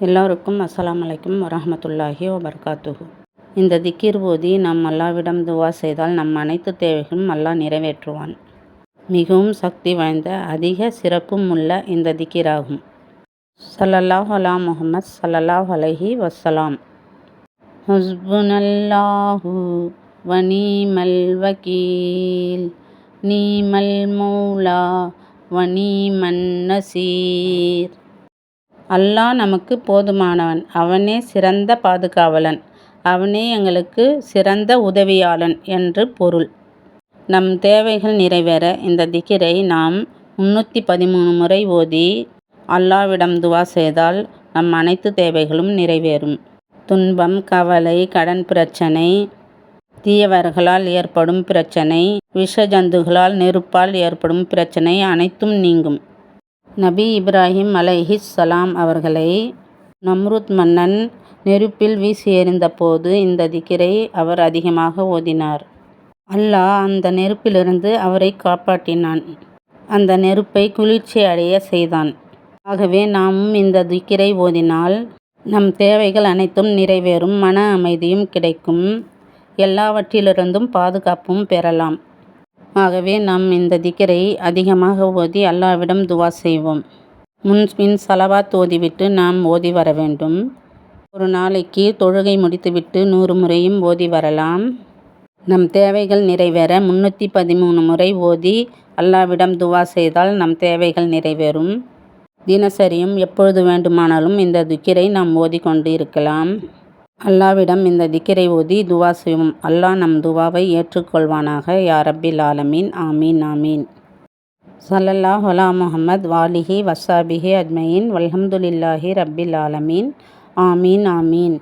எல்லோருக்கும் அஸ்ஸலாமு அலைக்கும் வரஹ்மத்துல்லாஹி வபரகாத்துஹு. இந்த திக்கிர் ஓதி நாம் அல்லாவிடம் துவா செய்தால் நம் அனைத்து தேவைகளும் அல்லாஹ் நிறைவேற்றுவான். மிகவும் சக்தி வாய்ந்த அதிக சிறப்பும் உள்ள இந்த திக்கிராகும். ஸல்லல்லாஹு அலா முஹம்மத் ஸல்லல்லாஹு அலைஹி வஸலாம். ஹஸ்புனல்லாஹு வ நீமல் வக்கீல், நீமல் மௌலா வ நீமன் நசீர். அல்லாஹ் நமக்கு போதுமானவன், அவனே சிறந்த பாதுகாவலன், அவனே எங்களுக்கு சிறந்த உதவியாளன் என்று பொருள். நம் தேவைகள் நிறைவேற இந்த திக்கிரை நாம் 313 முறை ஓதி அல்லாஹ்விடம் துவா செய்தால் நம் அனைத்து தேவைகளும் நிறைவேறும். துன்பம், கவலை, கடன் பிரச்சனை, தீயவர்களால் ஏற்படும் பிரச்சனை, விஷ ஜந்துகளால் நெருப்பால் ஏற்படும் பிரச்சனை அனைத்தும் நீங்கும். நபி இப்ராஹிம் அலைஹிஸ்ஸலாம் அவர்களை நம்ருத் மன்னன் நெருப்பில் வீசி எறிந்த போது இந்த திக்கிரை அவர் அதிகமாக ஓதினார். அல்லாஹ் அந்த நெருப்பிலிருந்து அவரை காப்பாற்றினான். அந்த நெருப்பை குளிர்ச்சி அடைய செய்தான். ஆகவே நாமும் இந்த திக்கிரை ஓதினால் நம் தேவைகள் அனைத்தும் நிறைவேறும், மன அமைதியும் கிடைக்கும், எல்லாவற்றிலிருந்தும் பாதுகாப்பும் பெறலாம். ஆகவே நாம் இந்த திக்கிரை அதிகமாக ஓதி அல்லாஹ்விடம் துவா செய்வோம். முன்பின் ஸலவாத் ஓதிவிட்டு நாம் ஓதி வர வேண்டும். ஒரு நாளைக்கு தொழுகை முடித்துவிட்டு 100 முறையும் ஓதி வரலாம். நம் தேவைகள் நிறைவேற 313 முறை ஓதி அல்லாஹ்விடம் துவா செய்தால் நம் தேவைகள் நிறைவேறும். தினசரியும் எப்பொழுது வேண்டுமானாலும் இந்த திக்கிரை நாம் ஓதிக்கொண்டு இருக்கலாம். அல்லாஹ்விடம் இந்த திக்கிரை ஓதி துவா செய்வோம். அல்லாஹ் நம் துவாவை ஏற்றுக்கொள்வானாக. யா ரப்பில் ஆலமீன். ஆமீன் ஆமீன். ஸல்லல்லாஹு அலா முஹம்மத் வாலிஹி வஸ்ஸாபிஹி அஜ்மஈன் வல்ஹம்துலில்லாஹி ரப்பில் ஆலமீன். ஆமீன் ஆமீன்.